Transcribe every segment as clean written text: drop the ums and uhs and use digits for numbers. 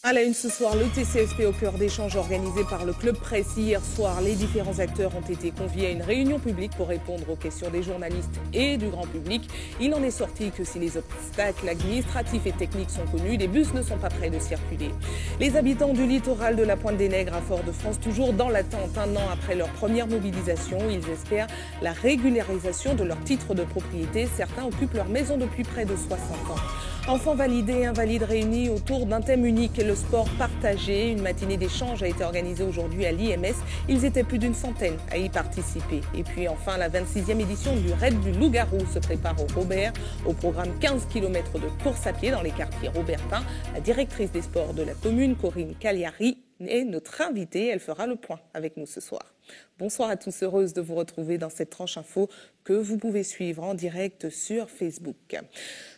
À la une ce soir, le TCSP au cœur d'échanges organisés par le Club Presse. Hier soir, les différents acteurs ont été conviés à une réunion publique pour répondre aux questions des journalistes et du grand public. Il n'en est sorti que si les obstacles administratifs et techniques sont connus, les bus ne sont pas prêts de circuler. Les habitants du littoral de la Pointe des Nègres à Fort-de-France, toujours dans l'attente un an après leur première mobilisation, ils espèrent la régularisation de leur titre de propriété. Certains occupent leur maison depuis près de 60 ans. Enfants validés et invalides réunis autour d'un thème unique, le sport partagé. Une matinée d'échange a été organisée aujourd'hui à l'IMS. Ils étaient plus d'une centaine à y participer. Et puis enfin, la 26e édition du Raid du Loup-Garou se prépare au Robert. Au programme 15 km de course à pied dans les quartiers robertins. La directrice des sports de la commune, Corinne Cagliari, est notre invitée. Elle fera le point avec nous ce soir. Bonsoir à tous, heureuse de vous retrouver dans cette tranche info que vous pouvez suivre en direct sur Facebook.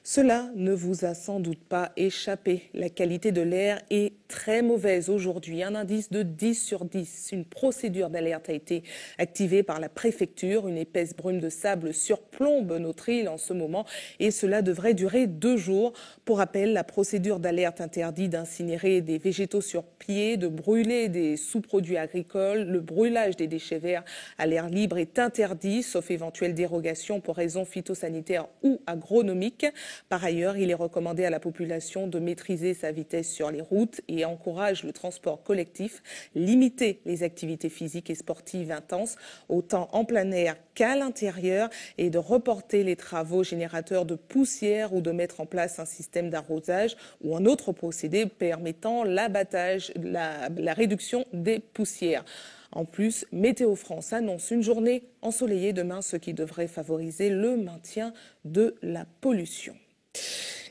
Cela ne vous a sans doute pas échappé. La qualité de l'air est très mauvaise aujourd'hui. Un indice de 10 sur 10. Une procédure d'alerte a été activée par la préfecture. Une épaisse brume de sable surplombe notre île en ce moment et cela devrait durer 2 jours. Pour rappel, la procédure d'alerte interdit d'incinérer des végétaux sur pied, de brûler des sous-produits agricoles. Le brûlage des déchets verts à l'air libre est interdit, sauf éventuelle dérogation pour raisons phytosanitaires ou agronomiques. Par ailleurs, il est recommandé à la population de maîtriser sa vitesse sur les routes et encourage le transport collectif, limiter les activités physiques et sportives intenses, autant en plein air qu'à l'intérieur, et de reporter les travaux générateurs de poussière ou de mettre en place un système d'arrosage ou un autre procédé permettant l'abattage, la réduction des poussières. En plus, Météo France annonce une journée ensoleillée demain, ce qui devrait favoriser le maintien de la pollution.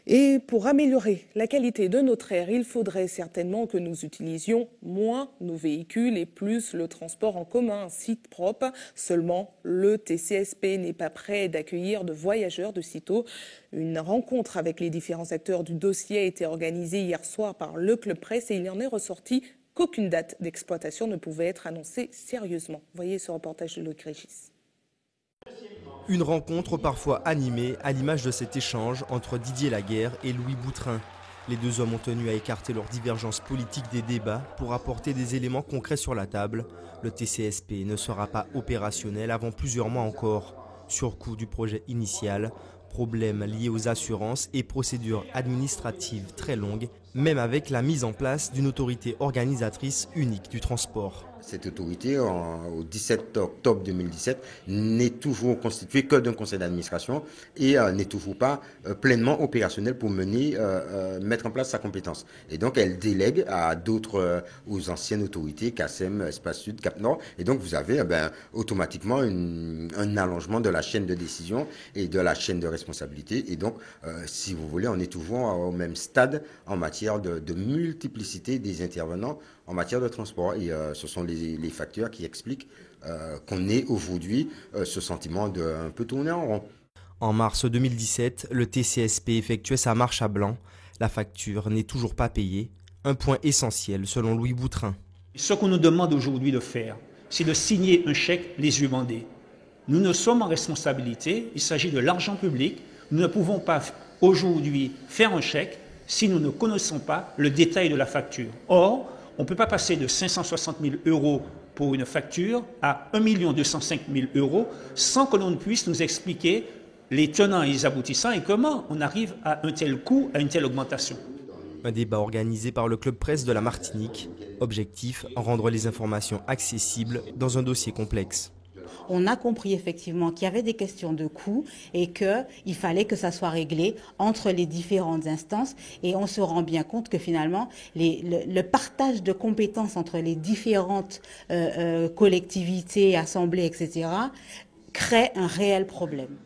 Et pour améliorer la qualité de notre air, il faudrait certainement que nous utilisions moins nos véhicules et plus le transport en commun, un site propre. Seulement, le TCSP n'est pas prêt d'accueillir de voyageurs de sitôt. Une rencontre avec les différents acteurs du dossier a été organisée hier soir par le Club Presse et il y en est ressorti qu'aucune date d'exploitation ne pouvait être annoncée sérieusement. Voyez ce reportage de Loïc Régis. Une rencontre parfois animée à l'image de cet échange entre Didier Laguerre et Louis Boutrin. Les deux hommes ont tenu à écarter leurs divergences politiques des débats pour apporter des éléments concrets sur la table. Le TCSP ne sera pas opérationnel avant plusieurs mois encore. Surcoût du projet initial, problèmes liés aux assurances et procédures administratives très longues, même avec la mise en place d'une autorité organisatrice unique du transport. Cette autorité, au 17 octobre 2017, n'est toujours constituée que d'un conseil d'administration et n'est toujours pas pleinement opérationnelle pour mettre en place sa compétence. Et donc, elle délègue à d'autres, aux anciennes autorités, CACEM, Espace Sud, Cap Nord. Et donc, vous avez automatiquement un allongement de la chaîne de décision et de la chaîne de responsabilité. Et donc, si vous voulez, on est toujours au même stade en matière de multiplicité des intervenants en matière de transport. Et ce sont les facteurs qui expliquent qu'on ait aujourd'hui ce sentiment de un peu tourner en rond. En mars 2017, le TCSP effectuait sa marche à blanc. La facture n'est toujours pas payée. Un point essentiel selon Louis Boutrin. Ce qu'on nous demande aujourd'hui de faire, c'est de signer un chèque les yeux bandés. Nous ne sommes en responsabilité, il s'agit de l'argent public. Nous ne pouvons pas aujourd'hui faire un chèque si nous ne connaissons pas le détail de la facture. Or, on ne peut pas passer de 560 000 € pour une facture à 1 205 000 € sans que l'on puisse nous expliquer les tenants et les aboutissants et comment on arrive à un tel coût, à une telle augmentation. Un débat organisé par le Club Presse de la Martinique. Objectif, rendre les informations accessibles dans un dossier complexe. On a compris effectivement qu'il y avait des questions de coûts et qu'il fallait que ça soit réglé entre les différentes instances. Et on se rend bien compte que finalement, le partage de compétences entre les différentes collectivités, assemblées, etc., crée un réel problème.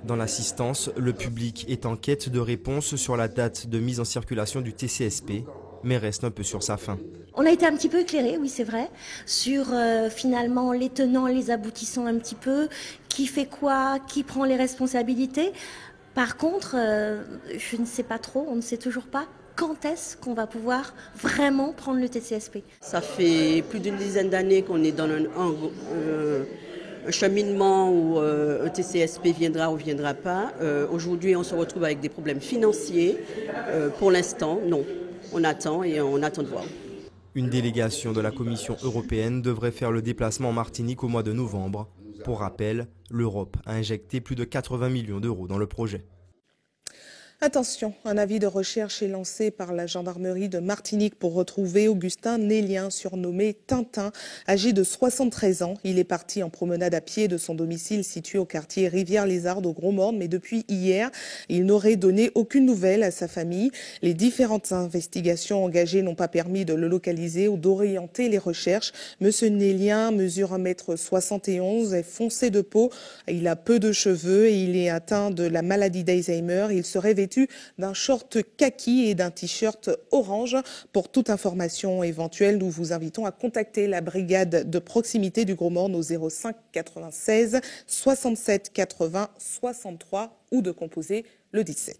Dans l'assistance, le public est en quête de réponses sur la date de mise en circulation du TCSP, mais reste un peu sur sa faim. On a été un petit peu éclairés, oui c'est vrai, sur finalement les tenants, les aboutissants un petit peu, qui fait quoi, qui prend les responsabilités. Par contre, je ne sais pas trop, on ne sait toujours pas quand est-ce qu'on va pouvoir vraiment prendre le TCSP. Ça fait plus d'une dizaine d'années qu'on est dans un cheminement où un TCSP viendra ou viendra pas. Aujourd'hui, on se retrouve avec des problèmes financiers. Pour l'instant, non. on attend et on attend de voir. Une délégation de la Commission européenne devrait faire le déplacement en Martinique au mois de novembre. Pour rappel, l'Europe a injecté plus de 80 millions d'euros dans le projet. Attention, un avis de recherche est lancé par la gendarmerie de Martinique pour retrouver Augustin Nélien, surnommé Tintin, âgé de 73 ans. Il est parti en promenade à pied de son domicile situé au quartier Rivière-les-Ardes au Gros-Morne, mais depuis hier, il n'aurait donné aucune nouvelle à sa famille. Les différentes investigations engagées n'ont pas permis de le localiser ou d'orienter les recherches. Monsieur Nélien mesure 1,71 m, est foncé de peau, il a peu de cheveux et il est atteint de la maladie d'Alzheimer. Il serait vêtu d'un short kaki et d'un t-shirt orange. Pour toute information éventuelle, nous vous invitons à contacter la brigade de proximité du Gros-Morne au 05 96 67 80 63 ou de composer le 17.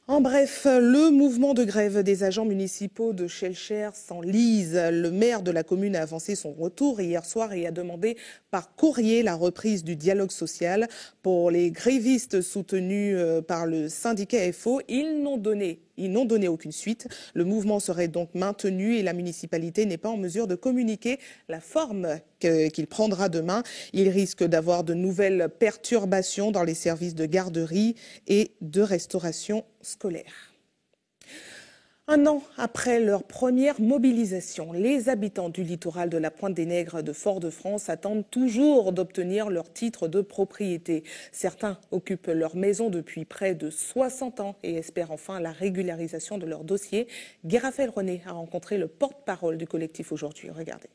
En bref, le mouvement de grève des agents municipaux de Schœlcher s'enlise. Le maire de la commune a avancé son retour hier soir et a demandé par courrier la reprise du dialogue social. Pour les grévistes soutenus par le syndicat FO, ils n'ont donné aucune suite. Le mouvement serait donc maintenu et la municipalité n'est pas en mesure de communiquer la forme qu'il prendra demain. Il risque d'avoir de nouvelles perturbations dans les services de garderie et de restauration scolaire. Un an après leur première mobilisation, les habitants du littoral de la Pointe des Nègres de Fort-de-France attendent toujours d'obtenir leur titre de propriété. Certains occupent leur maison depuis près de 60 ans et espèrent enfin la régularisation de leur dossier. Guy-Raphaël René a rencontré le porte-parole du collectif aujourd'hui. Regardez.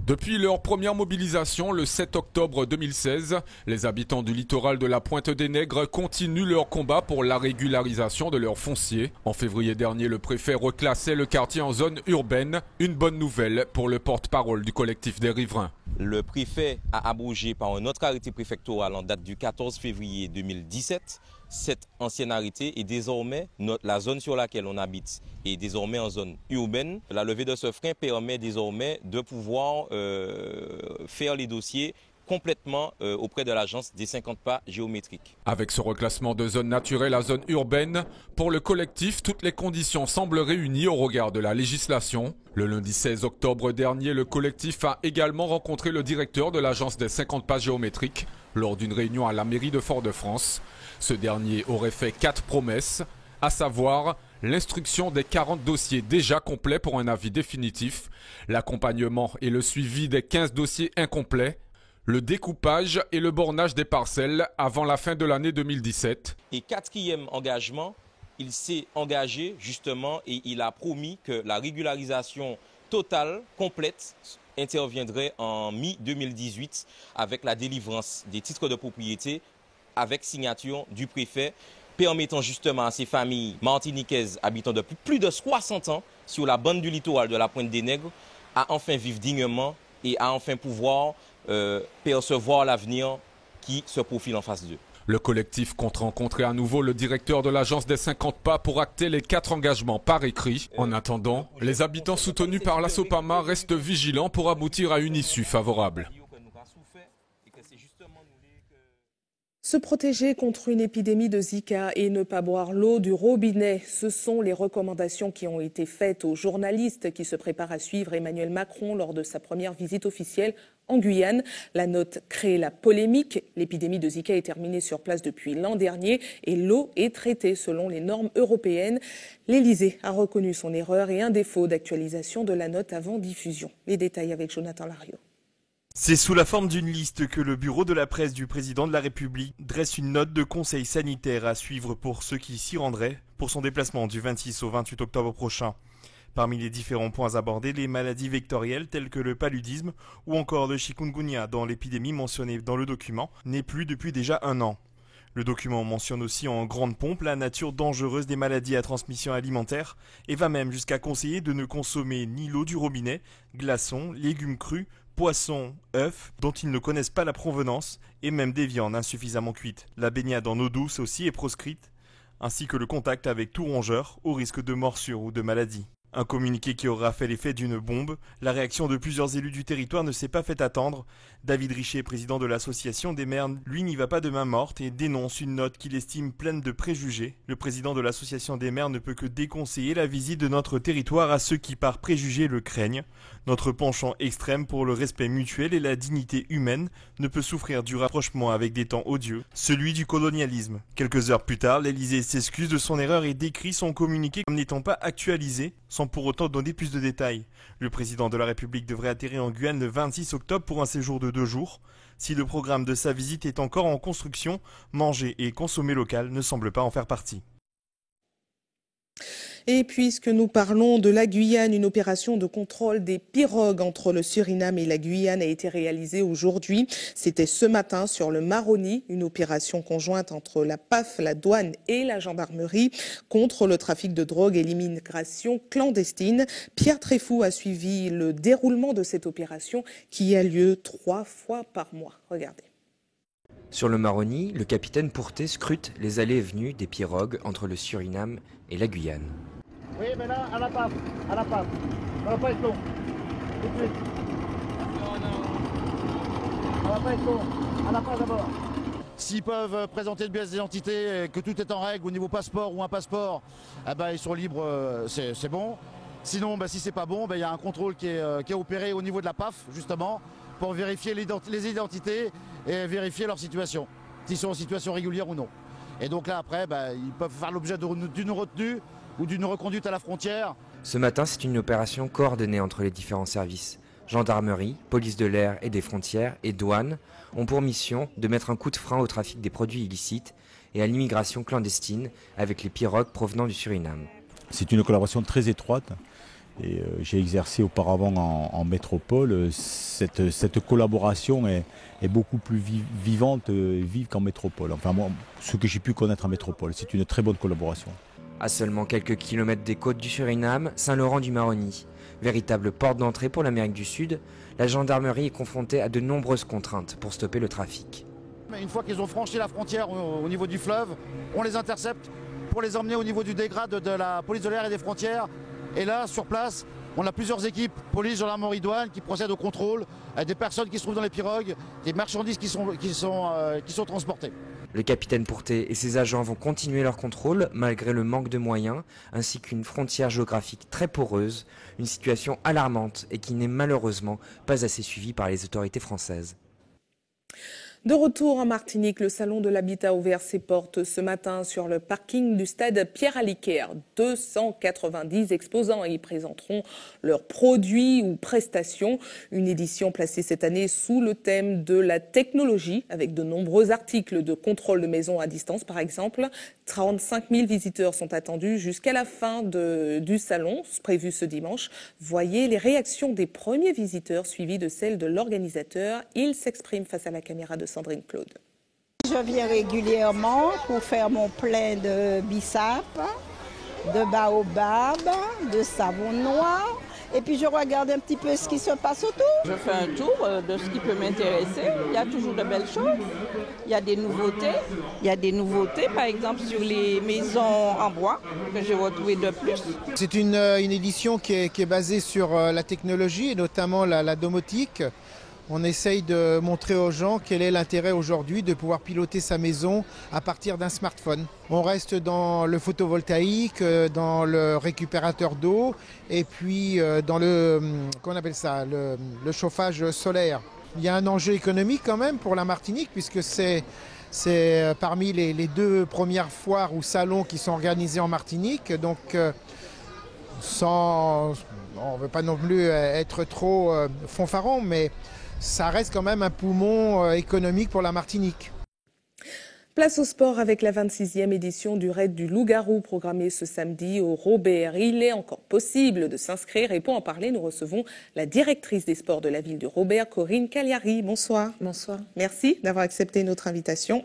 Depuis leur première mobilisation, le 7 octobre 2016, les habitants du littoral de la Pointe des Nègres continuent leur combat pour la régularisation de leur foncier. En février dernier, le préfet reclassait le quartier en zone urbaine. Une bonne nouvelle pour le porte-parole du collectif des riverains. Le préfet a abrogé par un autre arrêté préfectoral en date du 14 février 2017 cette ancienne arrêté et désormais la zone sur laquelle on habite est désormais en zone urbaine. La levée de ce frein permet désormais de pouvoir faire les dossiers complètement auprès de l'agence des 50 pas géométriques. Avec ce reclassement de zone naturelle à zone urbaine, pour le collectif, toutes les conditions semblent réunies au regard de la législation. Le lundi 16 octobre dernier, le collectif a également rencontré le directeur de l'agence des 50 pas géométriques lors d'une réunion à la mairie de Fort-de-France. Ce dernier aurait fait 4 promesses, à savoir l'instruction des 40 dossiers déjà complets pour un avis définitif, l'accompagnement et le suivi des 15 dossiers incomplets, le découpage et le bornage des parcelles avant la fin de l'année 2017. Et quatrième engagement, il s'est engagé justement et il a promis que la régularisation totale, complète, interviendrait en mi-2018 avec la délivrance des titres de propriété avec signature du préfet, permettant justement à ces familles martiniquaises habitant depuis plus de 60 ans sur la bande du littoral de la Pointe des Nègres à enfin vivre dignement et à enfin pouvoir percevoir l'avenir qui se profile en face d'eux. Le collectif compte rencontrer à nouveau le directeur de l'agence des 50 pas pour acter les 4 engagements par écrit. En attendant, les habitants soutenus par la SOPAMA restent vigilants pour aboutir à une issue favorable. Se protéger contre une épidémie de Zika et ne pas boire l'eau du robinet, ce sont les recommandations qui ont été faites aux journalistes qui se préparent à suivre Emmanuel Macron lors de sa première visite officielle en Guyane. La note crée la polémique. L'épidémie de Zika est terminée sur place depuis l'an dernier et l'eau est traitée selon les normes européennes. L'Élysée a reconnu son erreur et un défaut d'actualisation de la note avant diffusion. Les détails avec Jonathan Lariot. C'est sous la forme d'une liste que le bureau de la presse du président de la République dresse une note de conseil sanitaire à suivre pour ceux qui s'y rendraient pour son déplacement du 26 au 28 octobre prochain. Parmi les différents points abordés, les maladies vectorielles telles que le paludisme ou encore le chikungunya dans l'épidémie mentionnée dans le document n'est plus depuis déjà 1 an. Le document mentionne aussi en grande pompe la nature dangereuse des maladies à transmission alimentaire et va même jusqu'à conseiller de ne consommer ni l'eau du robinet, glaçons, légumes crus, poissons, œufs, dont ils ne connaissent pas la provenance, et même des viandes insuffisamment cuites. La baignade en eau douce aussi est proscrite, ainsi que le contact avec tout rongeur, au risque de morsure ou de maladie. Un communiqué qui aura fait l'effet d'une bombe. La réaction de plusieurs élus du territoire ne s'est pas fait attendre. David Richer, président de l'association des maires, lui n'y va pas de main morte et dénonce une note qu'il estime pleine de préjugés. Le président de l'association des maires ne peut que déconseiller la visite de notre territoire à ceux qui par préjugés le craignent. Notre penchant extrême pour le respect mutuel et la dignité humaine ne peut souffrir du rapprochement avec des temps odieux, celui du colonialisme. Quelques heures plus tard, l'Élysée s'excuse de son erreur et décrit son communiqué comme n'étant pas actualisé, sans pour autant donner plus de détails. Le président de la République devrait atterrir en Guyane le 26 octobre pour un séjour de 2 jours. Si le programme de sa visite est encore en construction, manger et consommer local ne semble pas en faire partie. Et puisque nous parlons de la Guyane, une opération de contrôle des pirogues entre le Suriname et la Guyane a été réalisée aujourd'hui. C'était ce matin sur le Maroni, une opération conjointe entre la PAF, la douane et la gendarmerie contre le trafic de drogue et l'immigration clandestine. Pierre Tréfou a suivi le déroulement de cette opération qui a lieu 3 fois par mois. Regardez. Sur le Maroni, le capitaine Pourté scrute les allées et venues des pirogues entre le Suriname et la Guyane. Oui, mais là, à la PAF. Ça va pas être long. Tout de suite. Ça va pas être long. À la PAF d'abord. S'ils peuvent présenter une pièce d'identité et que tout est en règle au niveau passeport ou un passeport, eh ben, ils sont libres, c'est bon. Sinon, si c'est pas bon, il y a un contrôle qui est opéré au niveau de la PAF, justement, pour vérifier les identités et vérifier leur situation, s'ils sont en situation régulière ou non. Et donc là, après, ils peuvent faire l'objet d'une retenue ou d'une reconduite à la frontière. Ce matin, c'est une opération coordonnée entre les différents services. Gendarmerie, police de l'air et des frontières et douane ont pour mission de mettre un coup de frein au trafic des produits illicites et à l'immigration clandestine avec les pirogues provenant du Suriname. C'est une collaboration très étroite. Et j'ai exercé auparavant en métropole. Cette collaboration est beaucoup plus vive qu'en métropole. Enfin, moi, ce que j'ai pu connaître en métropole, c'est une très bonne collaboration. À seulement quelques kilomètres des côtes du Suriname, Saint-Laurent-du-Maroni, véritable porte d'entrée pour l'Amérique du Sud, la gendarmerie est confrontée à de nombreuses contraintes pour stopper le trafic. Une fois qu'ils ont franchi la frontière au niveau du fleuve, on les intercepte pour les emmener au niveau du dégrade de la police de l'air et des frontières. Et là, sur place, on a plusieurs équipes, police, gendarmerie, douane, qui procèdent au contrôle des personnes qui se trouvent dans les pirogues, des marchandises qui sont transportées. Le capitaine Pourté et ses agents vont continuer leur contrôle malgré le manque de moyens, ainsi qu'une frontière géographique très poreuse, une situation alarmante et qui n'est malheureusement pas assez suivie par les autorités françaises. De retour en Martinique, le salon de l'habitat a ouvert ses portes ce matin sur le parking du stade Pierre-Aliquer. 290 exposants y présenteront leurs produits ou prestations. Une édition placée cette année sous le thème de la technologie, avec de nombreux articles de contrôle de maison à distance par exemple. 35 000 visiteurs sont attendus jusqu'à la fin du salon, prévu ce dimanche. Voyez les réactions des premiers visiteurs suivies de celles de l'organisateur. Il s'exprime face à la caméra de Sandrine Claude. Je viens régulièrement pour faire mon plein de bissap, de baobab, de savon noir. Et puis je regarde un petit peu ce qui se passe autour. Je fais un tour de ce qui peut m'intéresser. Il y a toujours de belles choses. Il y a des nouveautés. Il y a des nouveautés, par exemple, sur les maisons en bois que j'ai retrouvées de plus. C'est une édition qui est basée sur la technologie et notamment la domotique. On essaye de montrer aux gens quel est l'intérêt aujourd'hui de pouvoir piloter sa maison à partir d'un smartphone. On reste dans le photovoltaïque, dans le récupérateur d'eau et puis dans le chauffage solaire. Il y a un enjeu économique quand même pour la Martinique puisque c'est parmi les 2 premières foires ou salons qui sont organisés en Martinique. Donc on ne veut pas non plus être trop fanfaron, mais ça reste quand même un poumon économique pour la Martinique. Place au sport avec la 26e édition du Raid du Loup-Garou programmée ce samedi au Robert. Il est encore possible de s'inscrire et pour en parler, nous recevons la directrice des sports de la ville du Robert, Corinne Cagliari. Bonsoir. Bonsoir. Merci d'avoir accepté notre invitation.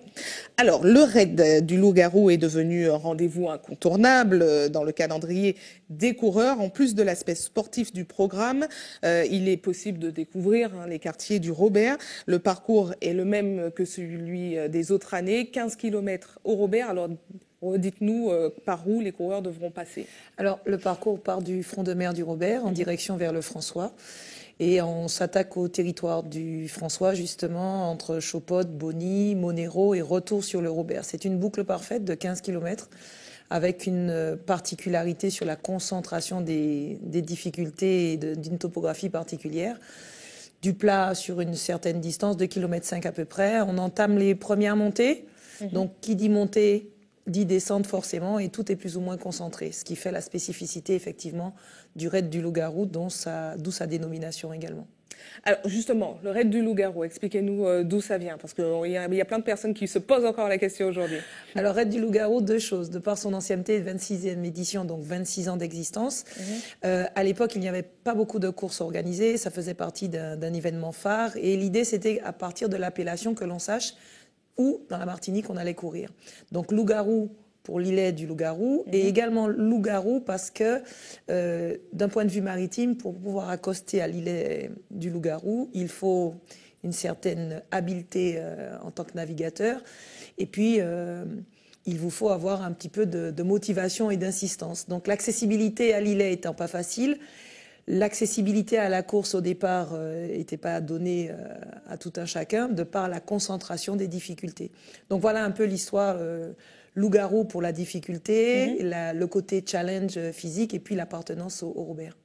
Alors, le Raid du Loup-Garou est devenu un rendez-vous incontournable dans le calendrier des coureurs. En plus de l'aspect sportif du programme, il est possible de découvrir les quartiers du Robert. Le parcours est le même que celui des autres années. 15 km au Robert. Alors, Dites-nous par où les coureurs devront passer. Alors, le parcours part du front de mer du Robert en direction vers le François. Et on s'attaque au territoire du François, justement, entre Chaupotte, Bonny, Monero et retour sur le Robert. C'est une boucle parfaite de 15 km avec une particularité sur la concentration des difficultés et d'une topographie particulière. Du plat sur une certaine distance, 2,5 km à peu près. On entame les premières montées. Donc, qui dit montée dit descente forcément, et tout est plus ou moins concentré, ce qui fait la spécificité effectivement du raid du Loup-Garou, d'où sa dénomination également. Alors justement, le raid du Loup-Garou, expliquez-nous d'où ça vient, parce qu'il y a plein de personnes qui se posent encore la question aujourd'hui. Alors raid du Loup-Garou, deux choses. De par son ancienneté, 26e édition, donc 26 ans d'existence. À l'époque, il n'y avait pas beaucoup de courses organisées, ça faisait partie d'un événement phare, et l'idée c'était à partir de l'appellation que l'on sache où dans la Martinique on allait courir. Donc Loup-Garou pour l'îlet du Loup-Garou et également Loup-Garou parce que d'un point de vue maritime, pour pouvoir accoster à l'îlet du Loup-Garou, il faut une certaine habileté en tant que navigateur et puis il vous faut avoir un petit peu de motivation et d'insistance. Donc l'accessibilité à l'îlet étant pas facile, l'accessibilité à la course au départ n'était pas donnée à tout un chacun de par la concentration des difficultés. Donc voilà un peu l'histoire Loup-Garou pour la difficulté, le côté challenge physique et puis l'appartenance au Robert.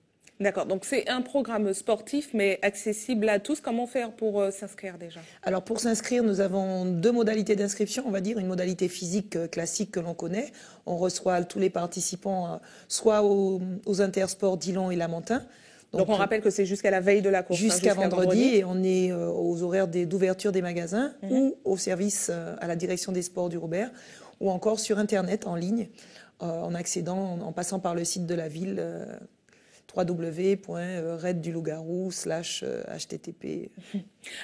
D'accord, donc c'est un programme sportif mais accessible à tous. Comment faire pour s'inscrire déjà? Alors pour s'inscrire, nous avons deux modalités d'inscription, on va dire une modalité physique classique que l'on connaît. On reçoit tous les participants soit aux Intersports Dillon et Lamentin. Donc on rappelle que c'est jusqu'à la veille de la course. Jusqu'à vendredi et on est aux horaires d'ouverture des magasins ou au service à la direction des sports du Robert ou encore sur Internet en ligne en accédant, en passant par le site de la ville www.raidduloup-garou/http.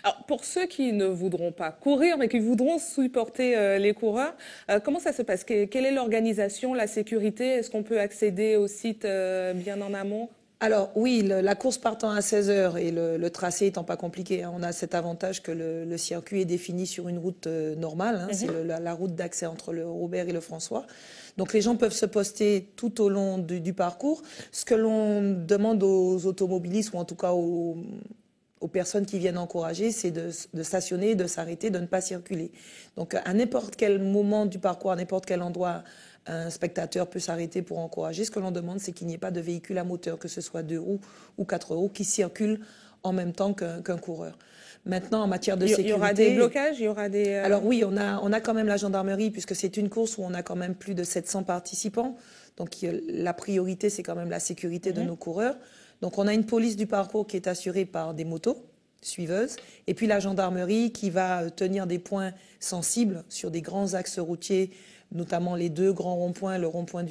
Alors, pour ceux qui ne voudront pas courir, mais qui voudront supporter les coureurs, comment ça se passe? Quelle est l'organisation, la sécurité? Est-ce qu'on peut accéder au site bien en amont? Alors oui, la course partant à 16h et le tracé étant pas compliqué, on a cet avantage que le circuit est défini sur une route normale, c'est la route d'accès entre le Robert et le François. Donc les gens peuvent se poster tout au long du parcours. Ce que l'on demande aux automobilistes ou en tout cas aux personnes qui viennent encourager, c'est de stationner, de s'arrêter, de ne pas circuler. Donc à n'importe quel moment du parcours, à n'importe quel endroit, un spectateur peut s'arrêter pour encourager. Ce que l'on demande, c'est qu'il n'y ait pas de véhicule à moteur, que ce soit 2 roues ou 4 roues, qui circulent en même temps qu'un coureur. Maintenant, en matière de sécurité... Il y aura des blocages, il y aura des... Alors oui, on a quand même la gendarmerie, puisque c'est une course où on a quand même plus de 700 participants. Donc la priorité, c'est quand même la sécurité de nos coureurs. Donc on a une police du parcours qui est assurée par des motos suiveuses, et puis la gendarmerie qui va tenir des points sensibles sur des grands axes routiers, notamment les deux grands ronds-points, le rond-point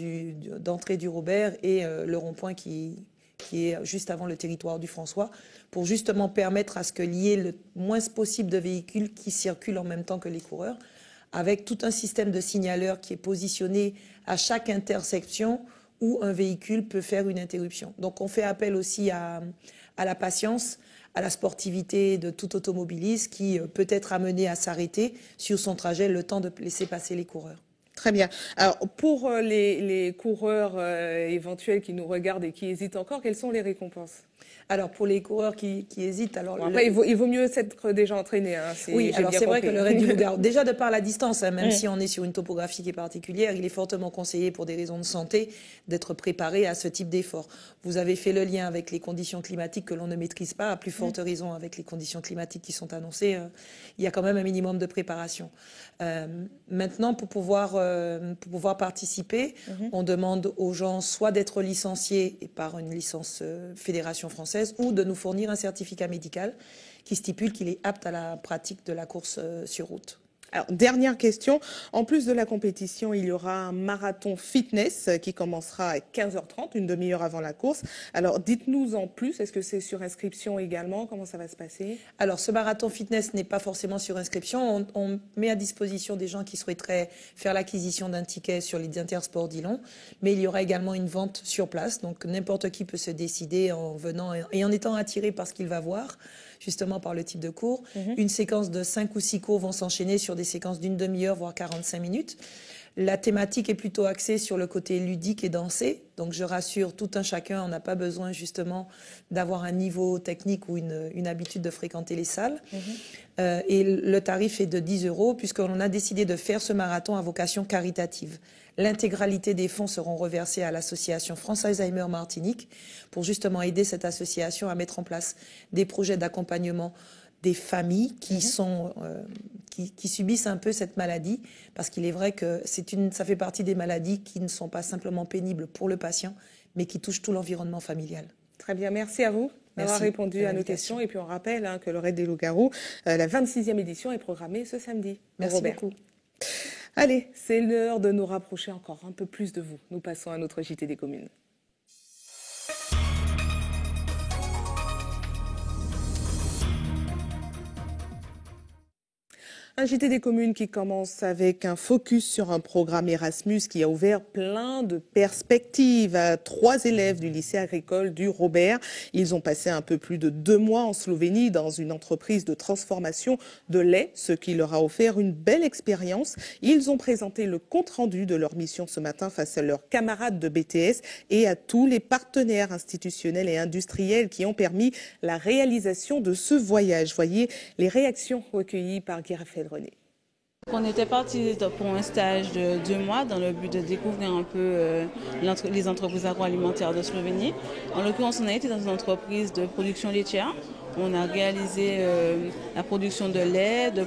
d'entrée du Robert et le rond-point qui est juste avant le territoire du François, pour justement permettre à ce qu'il y ait le moins possible de véhicules qui circulent en même temps que les coureurs, avec tout un système de signaleurs qui est positionné à chaque intersection où un véhicule peut faire une interruption. Donc on fait appel aussi à la patience, à la sportivité de tout automobiliste qui peut être amené à s'arrêter sur son trajet le temps de laisser passer les coureurs. Très bien. Alors, pour les coureurs éventuels qui nous regardent et qui hésitent encore, quelles sont les récompenses? Alors, pour les coureurs qui hésitent... Alors bon, après, il vaut mieux s'être déjà entraîné. Oui, alors c'est vrai que le raid du Loup-Garou, déjà de par la distance, même si on est sur une topographie qui est particulière, il est fortement conseillé pour des raisons de santé d'être préparé à ce type d'effort. Vous avez fait le lien avec les conditions climatiques que l'on ne maîtrise pas, à plus forte raison avec les conditions climatiques qui sont annoncées. Il y a quand même un minimum de préparation. Maintenant, pour pouvoir participer, on demande aux gens soit d'être licenciés et par une licence Fédération française ou de nous fournir un certificat médical qui stipule qu'il est apte à la pratique de la course sur route. Alors, dernière question. En plus de la compétition, il y aura un marathon fitness qui commencera à 15h30, une demi-heure avant la course. Alors, dites-nous en plus, est-ce que c'est sur inscription également? Comment ça va se passer? Alors, ce marathon fitness n'est pas forcément sur inscription. On met à disposition des gens qui souhaiteraient faire l'acquisition d'un ticket sur les Intersports Dillon. Mais il y aura également une vente sur place. Donc, n'importe qui peut se décider en venant et en étant attiré par ce qu'il va voir, justement par le type de cours. Une séquence de 5 ou 6 cours vont s'enchaîner sur des séquences d'une demi-heure, voire 45 minutes. La thématique est plutôt axée sur le côté ludique et dansé. Donc je rassure tout un chacun, on n'a pas besoin justement d'avoir un niveau technique ou une habitude de fréquenter les salles. Et le tarif est de 10 € puisqu'on a décidé de faire ce marathon à vocation caritative. L'intégralité des fonds seront reversés à l'association France Alzheimer Martinique pour justement aider cette association à mettre en place des projets d'accompagnement des familles qui subissent un peu cette maladie, parce qu'il est vrai que ça fait partie des maladies qui ne sont pas simplement pénibles pour le patient, mais qui touchent tout l'environnement familial. Très bien, merci à vous d'avoir répondu à nos questions. Et puis on rappelle que le Raid des Loups-Garous, la 26e édition est programmée ce samedi. Merci beaucoup. Allez, c'est l'heure de nous rapprocher encore un peu plus de vous. Nous passons à notre JT des communes. Un JT des communes qui commence avec un focus sur un programme Erasmus qui a ouvert plein de perspectives à 3 élèves du lycée agricole du Robert. Ils ont passé un peu plus de 2 mois en Slovénie dans une entreprise de transformation de lait, ce qui leur a offert une belle expérience. Ils ont présenté le compte-rendu de leur mission ce matin face à leurs camarades de BTS et à tous les partenaires institutionnels et industriels qui ont permis la réalisation de ce voyage. Voyez les réactions recueillies par Guy Raphaël René. On était parti pour un stage de 2 mois dans le but de découvrir un peu les entreprises agroalimentaires de Slovénie. En l'occurrence, on a été dans une entreprise de production laitière. On a réalisé la production de lait, de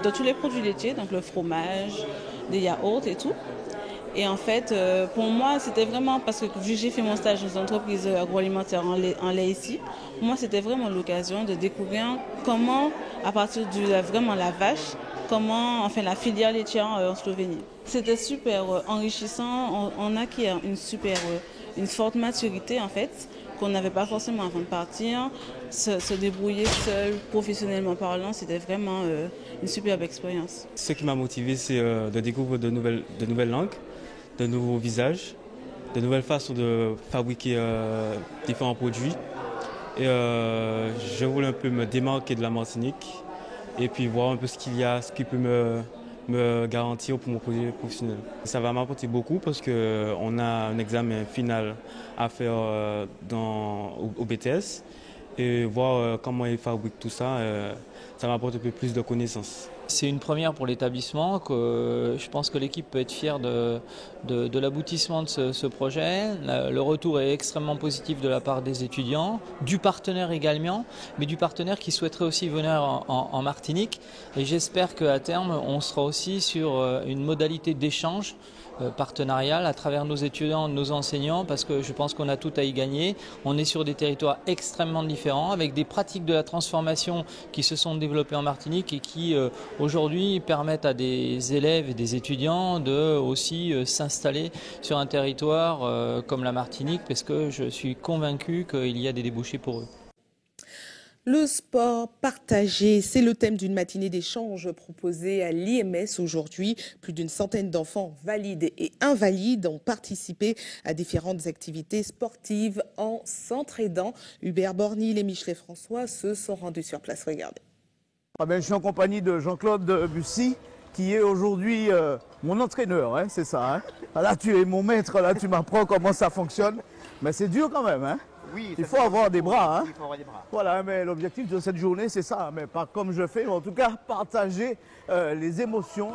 tous les produits laitiers, donc le fromage, des yaourts et tout. Et en fait, pour moi, c'était vraiment, parce que vu que j'ai fait mon stage dans une entreprise agroalimentaire en lait ici, pour moi, c'était vraiment l'occasion de découvrir comment, à partir de vraiment la vache, comment la filière laitière en Slovénie. C'était super enrichissant, on acquiert une forte maturité en fait, qu'on n'avait pas forcément avant de partir. Se débrouiller seul, professionnellement parlant, c'était vraiment une superbe expérience. Ce qui m'a motivé, c'est de découvrir de nouvelles langues, de nouveaux visages, de nouvelles façons de fabriquer différents produits. Et je voulais un peu me démarquer de la Martinique et puis voir un peu ce qu'il y a, ce qui peut me garantir pour mon projet professionnel. Ça va m'apporter beaucoup parce qu'on a un examen final à faire au BTS et voir comment ils fabriquent tout ça, ça m'apporte un peu plus de connaissances. C'est une première pour l'établissement, que je pense que l'équipe peut être fière de l'aboutissement de ce projet. Le retour est extrêmement positif de la part des étudiants, du partenaire également, mais du partenaire qui souhaiterait aussi venir en Martinique. Et j'espère qu'à terme, on sera aussi sur une modalité d'échange partenarial à travers nos étudiants, nos enseignants, parce que je pense qu'on a tout à y gagner. On est sur des territoires extrêmement différents, avec des pratiques de la transformation qui se sont développées en Martinique et qui aujourd'hui permettent à des élèves et des étudiants de aussi s'installer sur un territoire comme la Martinique, parce que je suis convaincu qu'il y a des débouchés pour eux. Le sport partagé, c'est le thème d'une matinée d'échange proposée à l'IMS aujourd'hui. Plus d'une centaine d'enfants valides et invalides ont participé à différentes activités sportives en s'entraidant. Hubert Bornil et Michelet François se sont rendus sur place. Regardez. Je suis en compagnie de Jean-Claude Bussy, qui est aujourd'hui mon entraîneur, hein, c'est ça. Hein. Là, tu es mon maître, là, tu m'apprends comment ça fonctionne. Mais c'est dur quand même, hein. Oui, il faut avoir des bras. Hein. Il faut avoir des bras. Voilà, mais l'objectif de cette journée, c'est ça. Mais pas comme je fais, mais en tout cas, partager les émotions.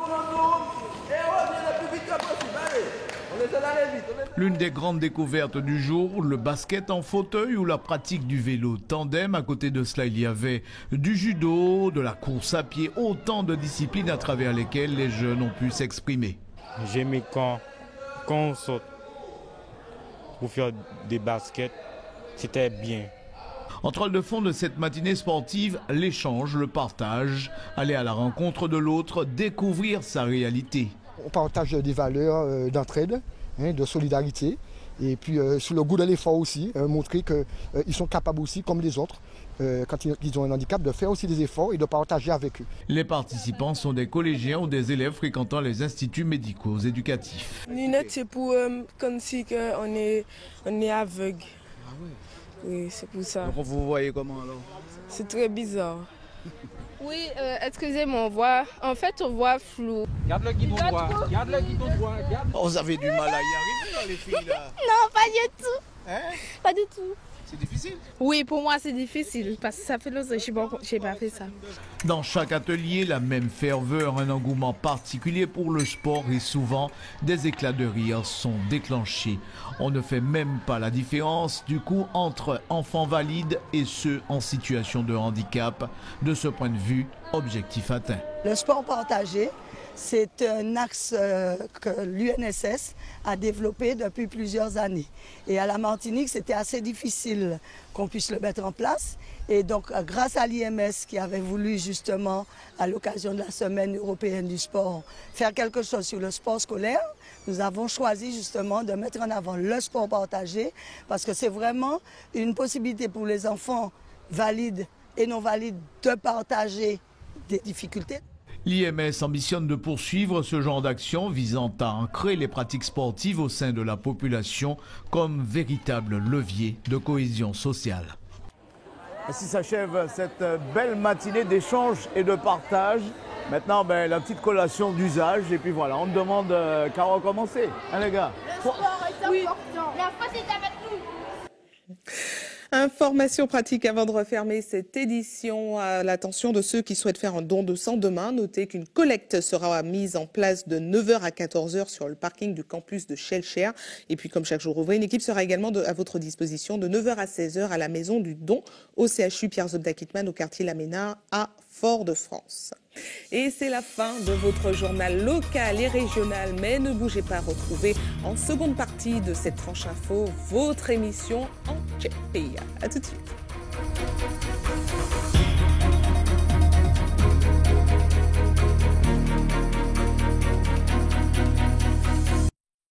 L'une des grandes découvertes du jour, le basket en fauteuil ou la pratique du vélo tandem. À côté de cela, il y avait du judo, de la course à pied, autant de disciplines à travers lesquelles les jeunes ont pu s'exprimer. J'aimais quand on saute pour faire des baskets. C'était bien. En toile de fond de cette matinée sportive, l'échange, le partage, aller à la rencontre de l'autre, découvrir sa réalité. On partage des valeurs d'entraide, de solidarité, et puis sur le goût de l'effort aussi, montrer qu'ils sont capables aussi, comme les autres, quand ils ont un handicap, de faire aussi des efforts et de partager avec eux. Les participants sont des collégiens ou des élèves fréquentant les instituts médicaux éducatifs. Lunettes, c'est pour comme si on est aveugle. Ah oui. Oui, c'est pour ça. Donc vous voyez comment alors? C'est très bizarre. Oui, excusez-moi, en fait, on voit flou. Garde le guidon droit, garde le guidon droit. Vous avez du mal à y arriver, là, les filles, là. Non, pas du tout. Hein? Pas du tout. C'est difficile? Oui, pour moi, c'est difficile parce que ça fait longtemps que je n'ai pas fait ça. Dans chaque atelier, la même ferveur, un engouement particulier pour le sport et souvent des éclats de rire sont déclenchés. On ne fait même pas la différence du coup entre enfants valides et ceux en situation de handicap. De ce point de vue, objectif atteint. Le sport partagé, c'est un axe que l'UNSS a développé depuis plusieurs années. Et à la Martinique, c'était assez difficile qu'on puisse le mettre en place. Et donc, grâce à l'IMS qui avait voulu justement, à l'occasion de la Semaine européenne du sport, faire quelque chose sur le sport scolaire, nous avons choisi justement de mettre en avant le sport partagé parce que c'est vraiment une possibilité pour les enfants valides et non valides de partager des difficultés. L'IMS ambitionne de poursuivre ce genre d'action visant à ancrer les pratiques sportives au sein de la population comme véritable levier de cohésion sociale. Ainsi s'achève cette belle matinée d'échange et de partage. Maintenant, la petite collation d'usage et puis voilà, on demande qu'à recommencer. Hein les gars? Le sport est important. La force est avec nous. Information pratique avant de refermer cette édition à l'attention de ceux qui souhaitent faire un don de sang demain. Notez qu'une collecte sera mise en place de 9h à 14h sur le parking du campus de Shellshare. Et puis comme chaque jour ouvré, une équipe sera également à votre disposition de 9h à 16h à la maison du don au CHU Pierre Zobda Kittmann au quartier Laménard à Fort-de-France. Et c'est la fin de votre journal local et régional, mais ne bougez pas, retrouvez en seconde partie de cette tranche info votre émission en Tchèque. À tout de suite.